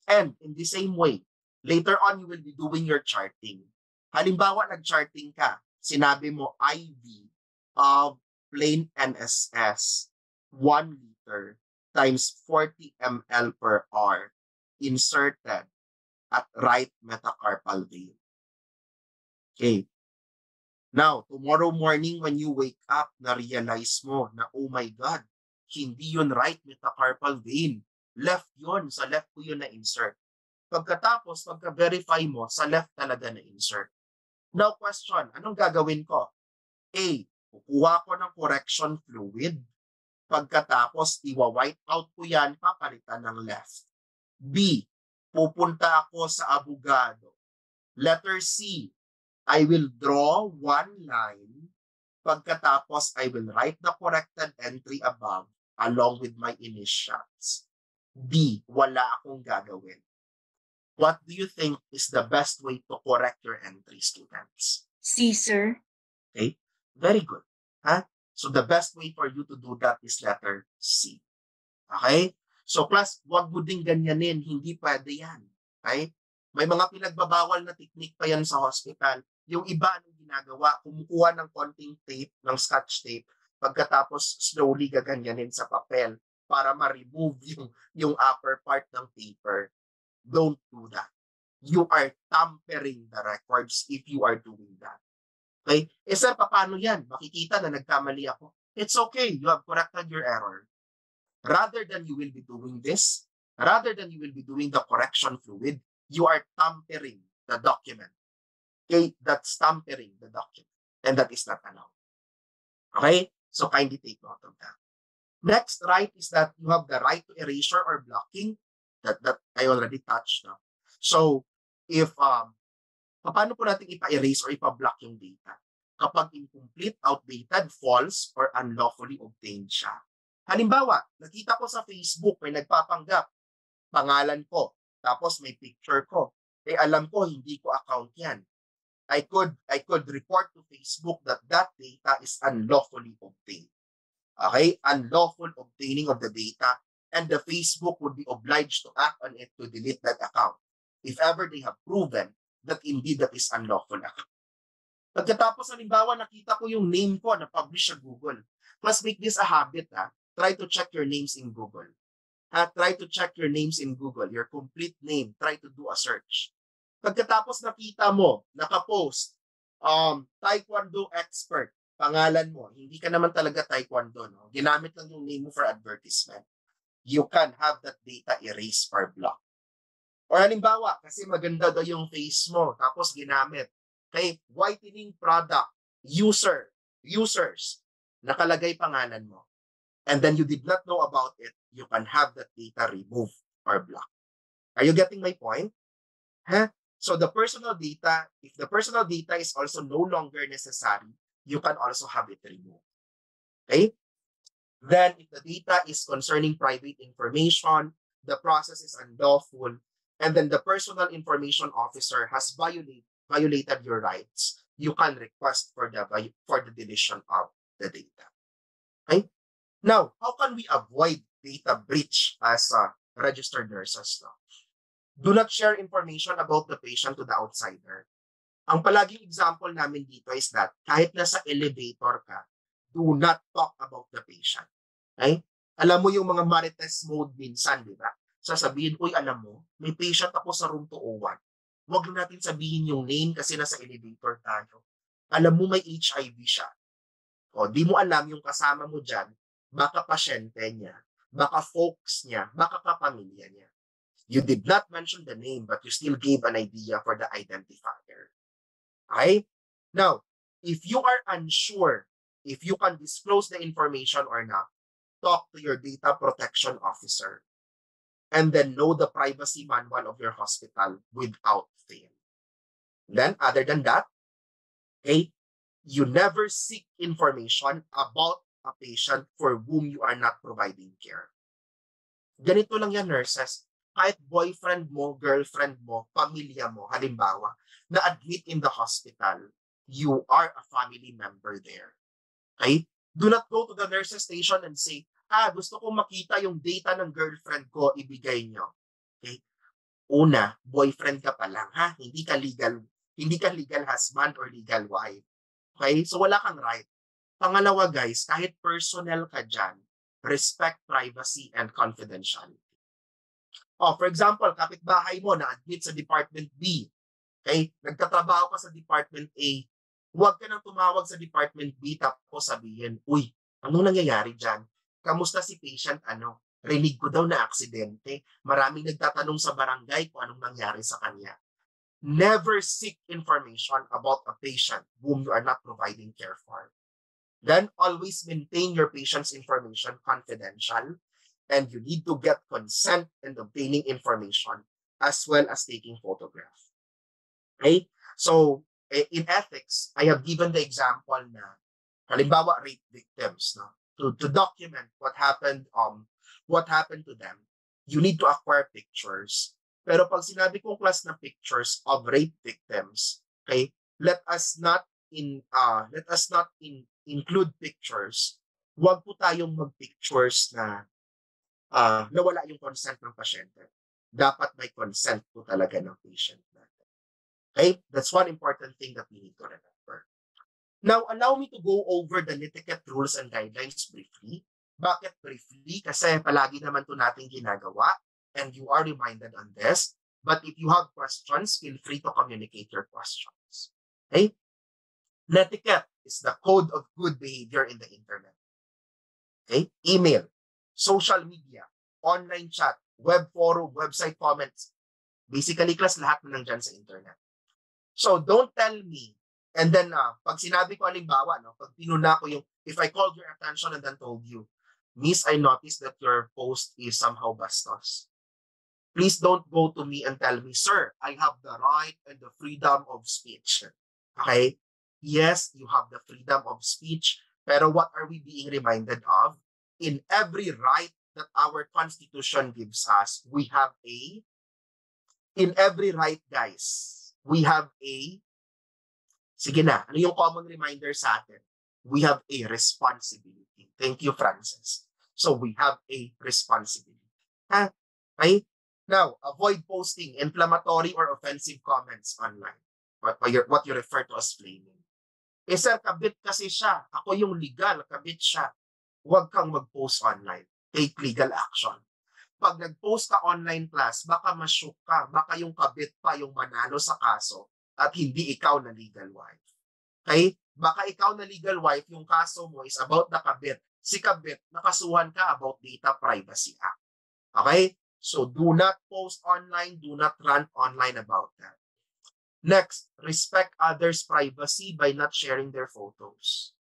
And in the same way, later on, you will be doing your charting. Halimbawa, nag-charting ka, sinabi mo IV of plain NSS 1 liter times 40 ml per hour inserted at right metacarpal vein. Okay. Now, tomorrow morning when you wake up, na-realize mo na, oh my God, hindi yun right metacarpal vein. Left yun, sa left ko yun na-insert. Pagkatapos, pagka-verify mo, sa left talaga na-insert. Now, question, anong gagawin ko? A, kukuha ko ng correction fluid. Pagkatapos, iwa-white out ko yan, papalitan ng left. B, pupunta ako sa abogado. Letter C, I will draw one line. Pagkatapos, I will write the corrected entry above along with my initials. D, wala akong gagawin. What do you think is the best way to correct your entry, students? C, sir. Okay, very good. Huh? So the best way for you to do that is letter C. Okay? So class, wag mo ding ganyanin. Hindi pwede yan. Okay? May mga pinagbabawal na technique pa yan sa hospital. Yung iba anong ginagawa, kumukuha ng konting tape, ng scotch tape, pagkatapos slowly gaganyanin sa papel para ma-remove yung upper part ng paper. Don't do that. You are tampering the records if you are doing that. Okay? Eh sir, paano yan? Makikita na nagkamali ako. It's okay. You have corrected your error. Rather than you will be doing this, rather than you will be doing the correction fluid, you are tampering the document. Okay? That's tampering the document. And that is not allowed. Okay? So kindly take note of that. Next right is that you have the right to erasure or blocking. That I already touched na. So, if, paano po natin ipa-erase or ipa-block yung data? Kapag incomplete, outdated, false, or unlawfully obtained siya. Halimbawa, nakita ko sa Facebook, may nagpapanggap, pangalan ko, tapos may picture ko. Eh alam ko, hindi ko account yan. I could report to Facebook that that data is unlawfully obtained. Okay? Unlawful obtaining of the data, and the Facebook would be obliged to act on it to delete that account if ever they have proven that indeed that is unlawful account. Pagkatapos, halimbawa, nakita ko yung name ko na publish sa Google. Plus, make this a habit. Try to check your names in Google. Try to check your names in Google, your complete name. Try to do a search. Pagkatapos nakita mo, nakapost, Taekwondo expert, pangalan mo, hindi ka naman talaga Taekwondo, no? Ginamit lang yung name mo for advertisement. You can have that data erased or blocked. Or halimbawa, kasi maganda daw yung face mo, tapos ginamit, kay whitening product, users, nakalagay pangalan mo. And then you did not know about it, you can have that data removed or blocked. Are you getting my point? So the personal data, if the personal data is also no longer necessary, you can also have it removed. Okay? Then if the data is concerning private information, the process is unlawful, and then the personal information officer has violated your rights, you can request for the deletion of the data. Okay? Now, how can we avoid data breach as registered nurses? No? Do not share information about the patient to the outsider. Ang palaging example namin dito is that kahit nasa elevator ka, do not talk about the patient. Okay? Alam mo yung mga marites mode minsan, di ba? Sasabihin, uy, alam mo, may patient ako sa room 201. Huwag na natin sabihin yung name kasi nasa elevator tayo. Alam mo, may HIV siya. O, di mo alam yung kasama mo dyan, baka pasyente niya, baka folks niya, baka kapamilya niya. You did not mention the name, but you still gave an idea for the identifier. Okay? Now, if you are unsure if you can disclose the information or not, talk to your data protection officer and then know the privacy manual of your hospital without fail. Then, other than that, okay, you never seek information about a patient for whom you are not providing care. Ganito lang yan, nurses. Kahit boyfriend mo, girlfriend mo, pamilya mo, halimbawa, na-admit in the hospital, you are a family member there. Okay? Do not go to the nurses station and say, gusto kong makita yung data ng girlfriend ko, ibigay nyo. Okay? Una, boyfriend ka pa lang, ha? Hindi ka legal husband or legal wife. Okay? So wala kang right. Pangalawa, guys, kahit personnel ka dyan, respect privacy and confidentiality. For example, kapitbahay mo na-admit sa Department B. Okay? Nagtatrabaho ka sa Department A. Huwag ka nang tumawag sa Department B tapos sabihin, uy, anong nangyayari dyan? Kamusta si patient? Rinig ko daw na aksidente. Maraming nagtatanong sa barangay kung anong nangyari sa kanya. Never seek information about a patient whom you are not providing care for. Then always maintain your patient's information confidential, and you need to get consent in obtaining information as well as taking photograph. Okay? So, in ethics, I have given the example na, halimbawa, rape victims, no? To document what happened to them, you need to acquire pictures. Pero pag sinabi kong class na pictures of rape victims, okay, let us not include pictures. Huwag po tayong mag-pictures na nawala yung consent ng pasyente. Dapat may consent po talaga ng patient natin. Okay? That's one important thing that we need to remember. Now, allow me to go over the netiquette rules and guidelines briefly. Bakit briefly? Kasi palagi naman to natin ginagawa and you are reminded on this. But if you have questions, feel free to communicate your questions. Okay? Netiquette is the code of good behavior in the internet. Okay? Email, social media, online chat, web forum, website comments. Basically, class, lahat na nandyan sa internet. So, don't tell me, and then, pag sinabi ko, halimbawa, no, pag pinuna ko yung, if I called your attention and then told you, Miss, I noticed that your post is somehow bastos. Please don't go to me and tell me, sir, I have the right and the freedom of speech. Okay? Yes, you have the freedom of speech, pero what are we being reminded of? In every right that our Constitution gives us, we have in every right, guys, we have sige na, ano yung common reminder sa atin? We have a responsibility. Thank you, Francis. So we have a responsibility. Okay? Now, avoid posting inflammatory or offensive comments online. What you refer to as flaming. Sir, kabit kasi siya. Ako yung legal, kabit siya. Huwag kang mag-post online. Take legal action. Pag nag-post ka online class, baka ma-shook ka. Baka yung kabit pa yung manalo sa kaso at hindi ikaw na legal wife. Okay? Baka ikaw na legal wife, yung kaso mo is about the kabit. Si kabit, nakasuhan ka about Data Privacy Act. Okay? So do not post online, do not rant online about that. Next, respect others' privacy by not sharing their photos.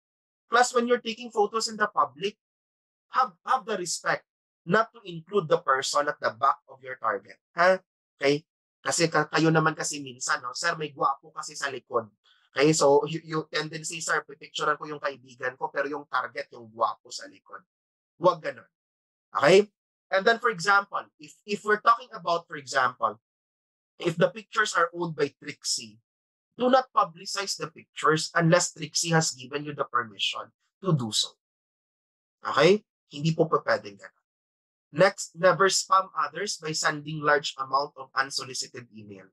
Plus, when you're taking photos in the public, have the respect not to include the person at the back of your target. Okay? Kasi kayo naman kasi minsan, no? Sir, may gwapo kasi sa likod. Okay? So, yung tendency, sir, pipicturean ko yung kaibigan ko, pero yung target, yung gwapo sa likod. Huwag ganun. Okay? And then, for example, if we're talking about, for example, if the pictures are owned by Trixie, do not publicize the pictures unless Trixie has given you the permission to do so. Okay? Hindi po pwedeng ganun. Next, never spam others by sending large amount of unsolicited email.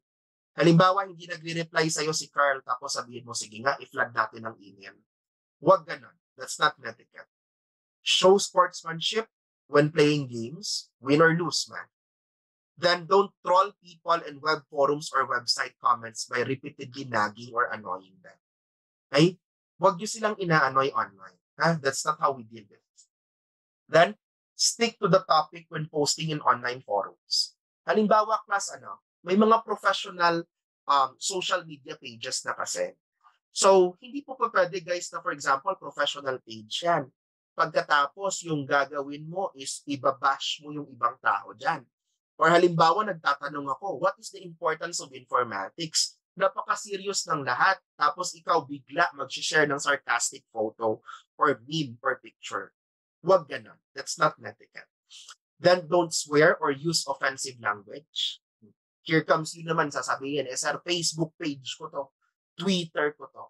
Halimbawa, hindi nagre-reply sa'yo si Carl, tapos sabihin mo, sige nga, i-flag natin ang email. Huwag ganun. That's not etiquette. Show sportsmanship when playing games, win or lose, man. Then don't troll people in web forums or website comments by repeatedly nagging or annoying them. Okay? Huwag nyo silang ina-annoy online. That's not how we deal with it. Then, stick to the topic when posting in online forums. Halimbawa, class, may mga professional social media pages na kasi. So, hindi po pa pwede, guys, na for example, professional page yan. Pagkatapos, yung gagawin mo is ibabash mo yung ibang tao dyan. Or halimbawa, nagtatanong ako, what is the importance of informatics? Napaka-serious ng lahat. Tapos ikaw bigla mag-share ng sarcastic photo or meme or picture. Huwag ganun. That's not etiquette. Then don't swear or use offensive language. Here comes yun naman sasabihin, sir, Facebook page ko to, Twitter ko to.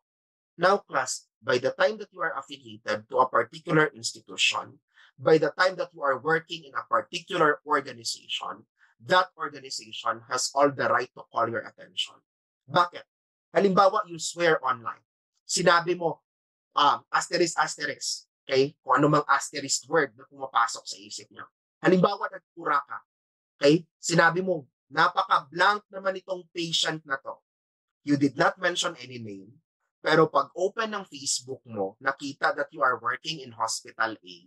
Now, class, by the time that you are affiliated to a particular institution, by the time that you are working in a particular organization, that organization has all the right to call your attention. Bakit? Halimbawa, you swear online. Sinabi mo, asterisk, asterisk. Okay? Kung ano mang asterisk word na pumapasok sa isip niyo. Halimbawa, nagpura ka. Okay? Sinabi mo, napaka-blank naman itong patient na to. You did not mention any name. Pero pag open ng Facebook mo, nakita that you are working in Hospital A,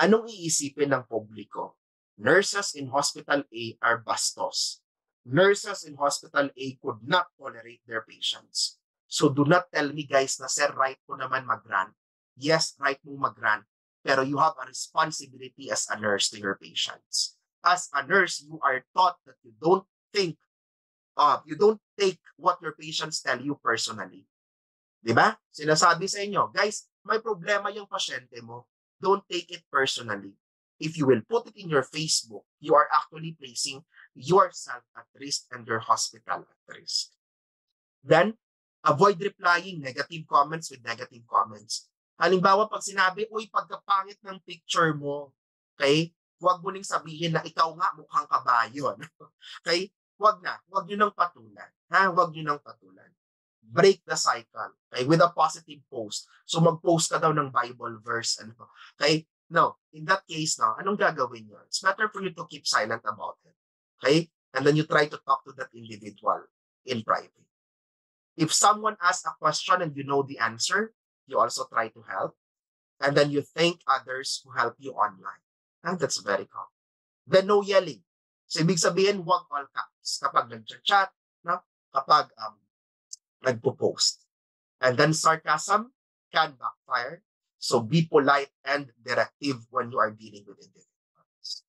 anong iisipin ng publiko? Nurses in Hospital A are bastos. Nurses in Hospital A could not tolerate their patients. So do not tell me, guys, na sir, right ko naman mag-rant. Yes, right mo mag-rant. Pero you have a responsibility as a nurse to your patients. As a nurse, you are taught that you don't take what your patients tell you personally. Diba? Sinasabi sa inyo, guys, may problema yung pasyente mo. Don't take it personally. If you will put it in your Facebook, you are actually placing yourself at risk and your hospital at risk. Then, avoid replying negative comments with negative comments. Halimbawa, pag sinabi, uy, pagkapangit ng picture mo, okay, huwag mo ning sabihin na ikaw nga mukhang kabayo. Okay? Huwag nyo nang patulan. Huwag nyo nang patulan. Break the cycle, okay, with a positive post. So mag-post ka daw ng Bible verse. Okay? No, in that case, anong gagawin nyo? It's better for you to keep silent about it. Okay? And then you try to talk to that individual in private. If someone asks a question and you know the answer, you also try to help. And then you thank others who help you online. And that's very common. Then no yelling. So, ibig sabihin, huwag all caps kapag nag-chat, kapag nagpo-post. And then sarcasm can backfire. So, be polite and directive when you are dealing with individuals.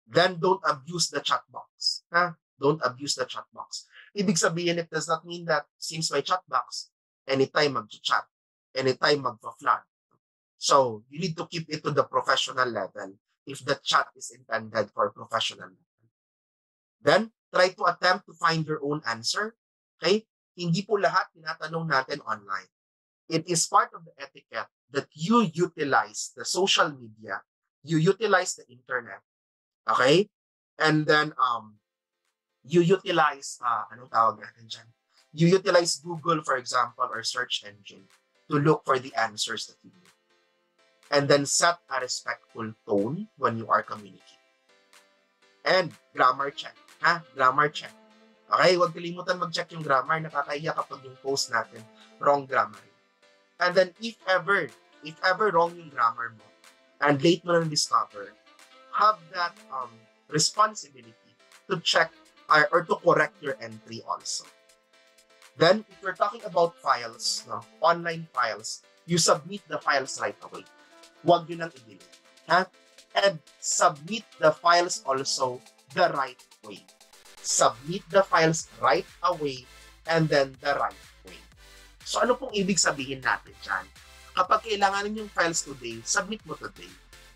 Then, don't abuse the chat box. Don't abuse the chat box. Ibig sabihin, it does not mean that since my chat box, anytime mag-chat, anytime mag-flag. So, you need to keep it to the professional level if the chat is intended for professional level. Then, try to attempt to find your own answer. Okay? Hindi po lahat tinatanong natin online. It is part of the etiquette that you utilize the social media, you utilize the internet, okay? And then you utilize anong tawag natin dyan? You utilize Google, for example, or search engine to look for the answers that you need. And then set a respectful tone when you are communicating. And grammar check. Grammar check. Okay, huwag kalimutan mag-check yung grammar. Nakakahiya kapag yung post natin, wrong grammar. And then if ever wrong yung grammar mo, and late mo na discover, have that responsibility to check or to correct your entry also. Then, if we're talking about files, online files, you submit the files right away. Huwag yun nang i-delete. And submit the files also the right way. Submit the files right away and then the right way. So, ano pong ibig sabihin natin dyan? Kapag kailangan yung files today, submit mo today.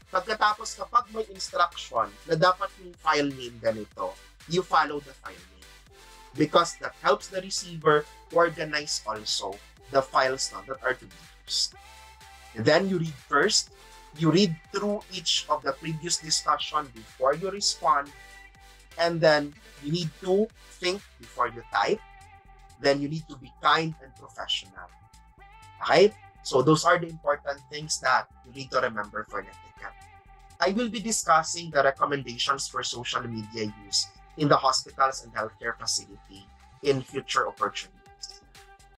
Pagkatapos, kapag may instruction na dapat yung file name ganito, you follow the file name. Because that helps the receiver organize also the files that are to be used. And then you read first, you read through each of the previous discussion before you respond, and then you need to think before you type, then you need to be kind and professional. Okay? So those are the important things that you need to remember for etiquette. I will be discussing the recommendations for social media use in the hospitals and healthcare facility in future opportunities.